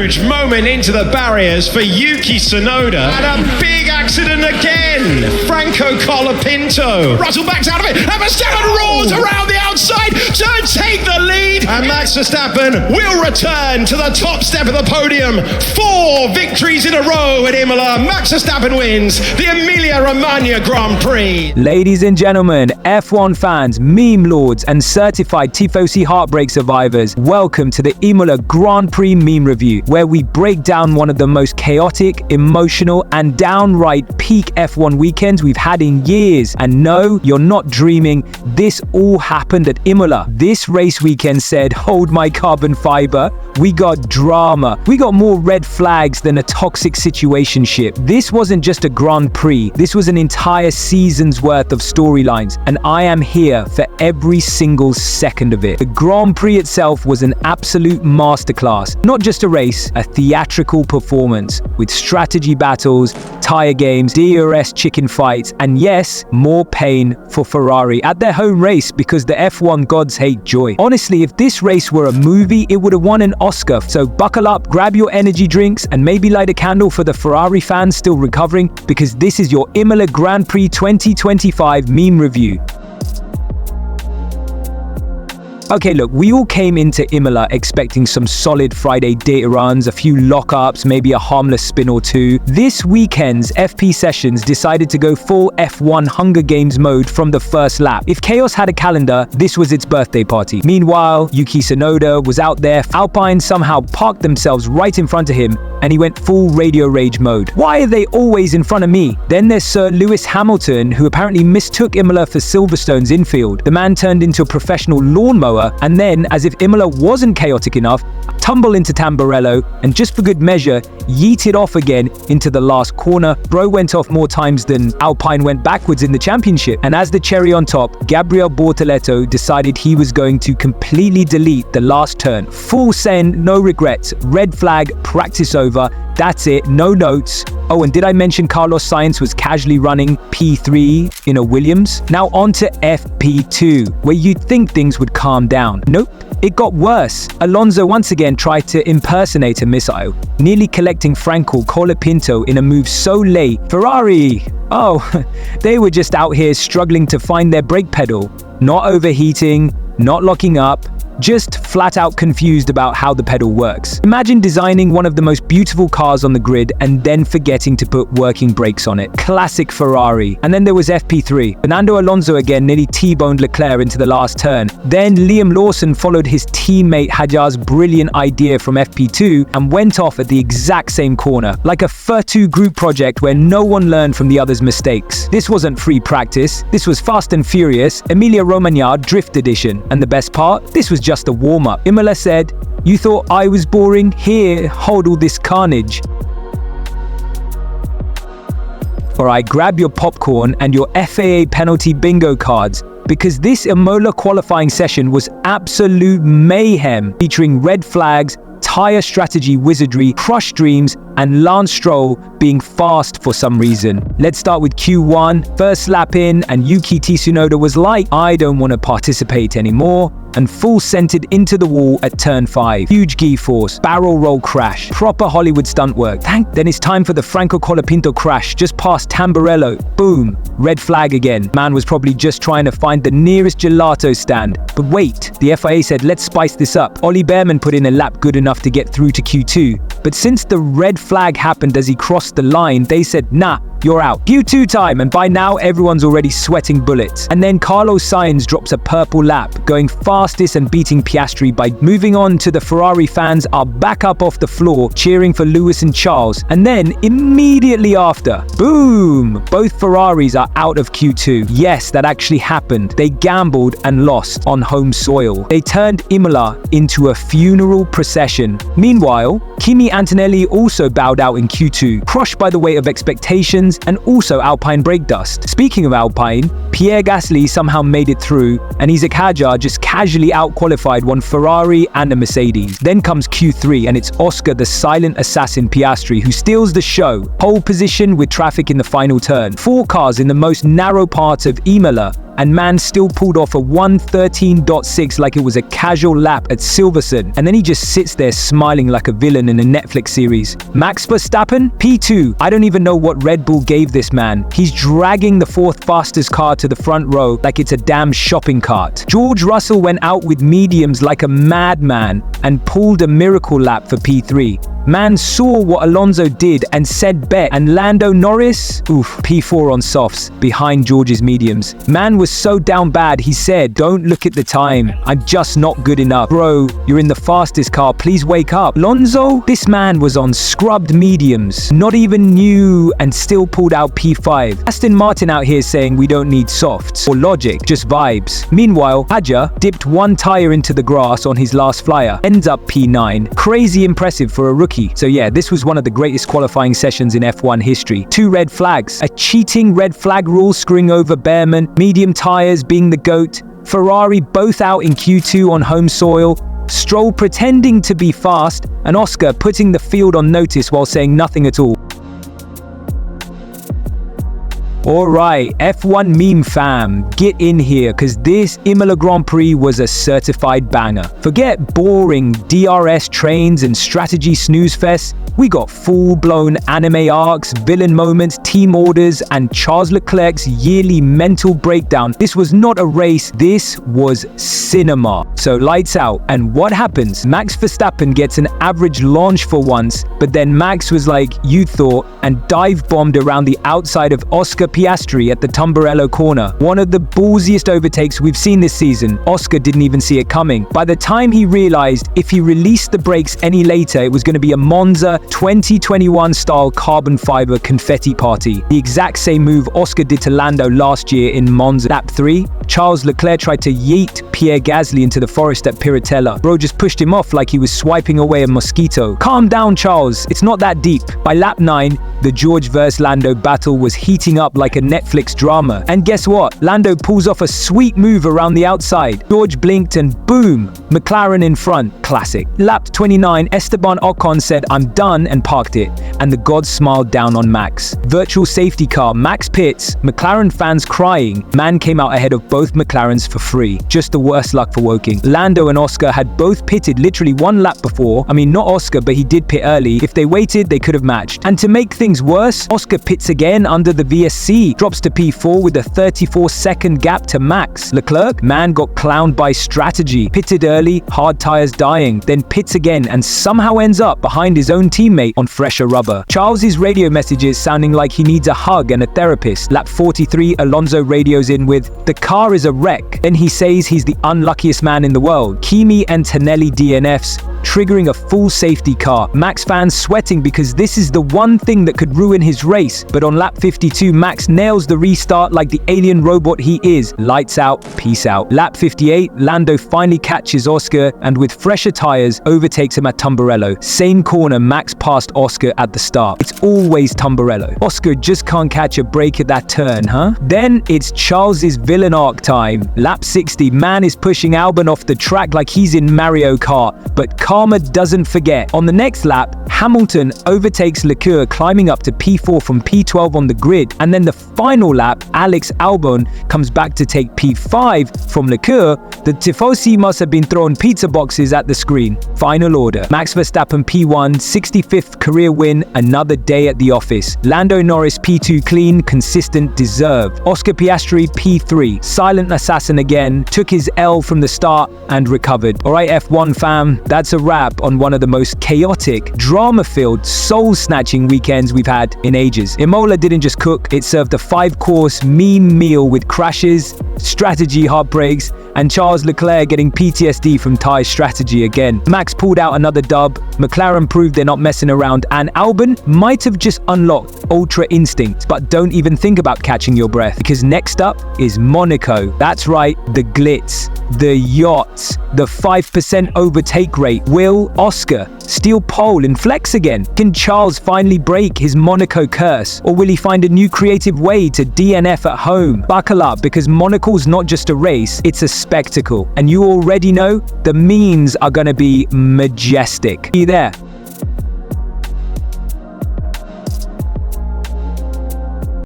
huge moment into the barriers for Yuki Tsunoda. And a big accident again. Franco Colapinto. Russell backs out of it. And Verstappen roars around the outside to take the lead. And Max Verstappen will return to the top step of the podium. 4 victories in a row at Imola. Max Verstappen wins the Emilia Romagna Grand Prix. Ladies and gentlemen, F1 fans, meme lords, and certified Tifosi heartbreak survivors, welcome to the Imola Grand Prix meme review, where we break down one of the most chaotic, emotional, and downright peak F1 weekends we've had in years. And no, you're not dreaming, this all happened at Imola. This race weekend said, hold my carbon fiber. We got drama. We got more red flags than a toxic situationship. This wasn't just a Grand Prix. This was an entire season's worth of storylines, and I am here for every single second of it. The Grand Prix itself was an absolute masterclass. Not just a race, a theatrical performance with strategy battles, tire games, DRS chicken fights, and yes, more pain for Ferrari at their home race because the F1 gods hate joy. Honestly, if this race were a movie, it would have won an Oscar. So buckle up, grab your energy drinks, and maybe light a candle for the Ferrari fans still recovering, because this is your Imola Grand Prix 2025 meme review. Okay, look, we all came into Imola expecting some solid Friday data runs, a few lockups, maybe a harmless spin or two. This weekend's FP sessions decided to go full F1 Hunger Games mode from the first lap. If chaos had a calendar, this was its birthday party. Meanwhile, Yuki Tsunoda was out there. Alpine somehow parked themselves right in front of him, and he went full radio rage mode. Why are they always in front of me? Then there's Sir Lewis Hamilton, who apparently mistook Imola for Silverstone's infield. The man turned into a professional lawnmower, and then, as if Imola wasn't chaotic enough, tumbled into Tamburello, and just for good measure, yeeted off again into the last corner. Bro went off more times than Alpine went backwards in the championship. And as the cherry on top, Gabriel Bortoleto decided he was going to completely delete the last turn. Full send, no regrets, red flag, practice over. That's it, no notes. Oh, and did I mention Carlos Sainz was casually running P3 in a Williams? Now on to FP2, where you'd think things would calm down. Nope, it got worse. Alonso once again tried to impersonate a missile, nearly collecting Franco Colapinto in a move so late. Ferrari, oh, they were just out here struggling to find their brake pedal. Not overheating, not locking up, just flat out confused about how the pedal works. Imagine designing one of the most beautiful cars on the grid and then forgetting to put working brakes on it. Classic Ferrari. And then there was FP3. Fernando Alonso again nearly T-boned Leclerc into the last turn. Then Liam Lawson followed his teammate Hajar's brilliant idea from FP2 and went off at the exact same corner, like a Fur2 group project where no one learned from the other's mistakes. This wasn't free practice. This was Fast and Furious, Emilia Romagna Drift Edition. And the best part? This was just a warm-up. Imola said, "You thought I was boring? Here, hold all this carnage." Alright, grab your popcorn and your FAA penalty bingo cards, because this Imola qualifying session was absolute mayhem, featuring red flags, tire strategy wizardry, crushed dreams, and Lance Stroll being fast for some reason. Let's start with Q1. First lap in, and Yuki Tsunoda was like, I don't want to participate anymore, and full centered into the wall at turn 5. Huge G-force, barrel roll crash, proper Hollywood stunt work. Then it's time for the Franco Colapinto crash, just past Tamburello. Boom, red flag again. Man was probably just trying to find the nearest gelato stand. But wait, the FIA said, let's spice this up. Ollie Behrman put in a lap good enough to get through to Q2. But since the red flag happened as he crossed the line, they said, nah, you're out. Q2 time, and by now everyone's already sweating bullets. And then Carlos Sainz drops a purple lap, going fastest and beating Piastri by moving on to the Ferrari fans are back up off the floor, cheering for Lewis and Charles. And then immediately after, boom, both Ferraris are out of Q2. Yes, that actually happened. They gambled and lost on home soil. They turned Imola into a funeral procession. Meanwhile, Kimi Antonelli also bowed out in Q2, crushed by the weight of expectations and also Alpine brake dust. Speaking of Alpine, Pierre Gasly somehow made it through, and Isaac Hadjar just casually out-qualified one Ferrari and a Mercedes. Then comes Q3, and it's Oscar the silent assassin Piastri who steals the show. Pole position with traffic in the final turn. 4 cars in the most narrow part of Imola. and man still pulled off a 1:13.6 like it was a casual lap at Silverstone, and then he just sits there smiling like a villain in a Netflix series. Max Verstappen, P2. I don't even know what Red Bull gave this man. He's dragging the fourth fastest car to the front row like it's a damn shopping cart. George Russell went out with mediums like a madman and pulled a miracle lap for P3. Man saw what Alonso did and said bet, and Lando Norris, P4 on softs, behind George's mediums. Man was so down bad, he said, "Don't look at the time, I'm just not good enough. Bro, you're in the fastest car, please wake up." Alonso, this man was on scrubbed mediums, not even new, and still pulled out P5. Aston Martin out here saying we don't need softs or logic, just vibes. Meanwhile, Hadja dipped one tire into the grass on his last flyer, ends up P9. Crazy impressive for a rookie. So yeah, this was one of the greatest qualifying sessions in F1 history. 2 red flags, a cheating red flag rule screwing over Behrman, medium tires being the GOAT, Ferrari both out in Q2 on home soil, Stroll pretending to be fast, and Oscar putting the field on notice while saying nothing at all. Alright, F1 meme fam, get in here, cause this Imola Grand Prix was a certified banger. Forget boring DRS trains and strategy snooze fest. We got full-blown anime arcs, villain moments, team orders, and Charles Leclerc's yearly mental breakdown. This was not a race, this was cinema. So lights out, and what happens? Max Verstappen gets an average launch for once, but then Max was like, you thought, and dive-bombed around the outside of Oscar Piastri at the Tamburello corner. One of the ballsiest overtakes we've seen this season. Oscar didn't even see it coming. By the time he realized if he released the brakes any later, it was going to be a Monza 2021 style carbon fiber confetti party. The exact same move Oscar did to Lando last year in Monza. Lap 3, Charles Leclerc tried to yeet Pierre Gasly into the forest at Piratella. Bro just pushed him off like he was swiping away a mosquito. Calm down, Charles, it's not that deep. By lap 9, the George vs Lando battle was heating up like a Netflix drama. And guess what? Lando pulls off a sweet move around the outside. George blinked and boom, McLaren in front. Classic. Lap 29, Esteban Ocon said, "I'm done," and parked it. And the gods smiled down on Max. Virtual safety car, Max pits, McLaren fans crying. Man came out ahead of both McLarens for free. Just the worst luck for Woking. Lando and Oscar had both pitted literally 1 lap before. I mean, not Oscar, but he did pit early. If they waited, they could have matched. And to make things worse, Oscar pits again under the VSC, drops to P4 with a 34-second gap to Max. Leclerc, man got clowned by strategy. Pitted early, hard tires dying, then pits again and somehow ends up behind his own teammate on fresher rubber. Charles's radio messages sounding like he needs a hug and a therapist. Lap 43, Alonso radios in with, "The car is a wreck." Then he says he's the unluckiest man in the world. Kimi Antonelli DNFs, triggering a full safety car. Max fans sweating because this is the one thing that could ruin his race. But on lap 52, Max nails the restart like the alien robot he is. Lights out, peace out. Lap 58, Lando finally catches Oscar and with fresher tires overtakes him at Tamburello. Same corner Max passed Oscar at the start. It's always Tamburello. Oscar just can't catch a break at that turn, huh? Then it's Charles's villain arc time. Lap 60, man is pushing Albon off the track like he's in Mario Kart, but karma doesn't forget. On the next lap, Hamilton overtakes Leclerc, climbing up to P4 from P12 on the grid, and then the final lap, Alex Albon comes back to take P5 from Leclerc. The Tifosi must have been throwing pizza boxes at the screen. Final order, Max Verstappen P1, 65th career win, another day at the office. Lando Norris P2 clean, consistent, deserved. Oscar Piastri P3, silent assassin again, took his L from the start and recovered. Alright F1 fam, that's a wrap on one of the most chaotic, drama-filled, soul-snatching weekends we've had in ages. Imola didn't just cook, it served a 5-course meme meal with crashes, strategy heartbreaks, and Charles Leclerc getting PTSD from Thai strategy again. Max pulled out another dub, McLaren proved they're not messing around, and Albon might have just unlocked Ultra Instinct. But don't even think about catching your breath, because next up is Monaco. That's right, the glitz, the yachts, the 5% overtake rate. Will Oscar steal pole and flex again? Can Charles finally break his Monaco curse? Or will he find a new creative way to DNF at home? Buckle up, because Monaco's not just a race, it's a spectacle. And you already know the memes are gonna be majestic. Be there.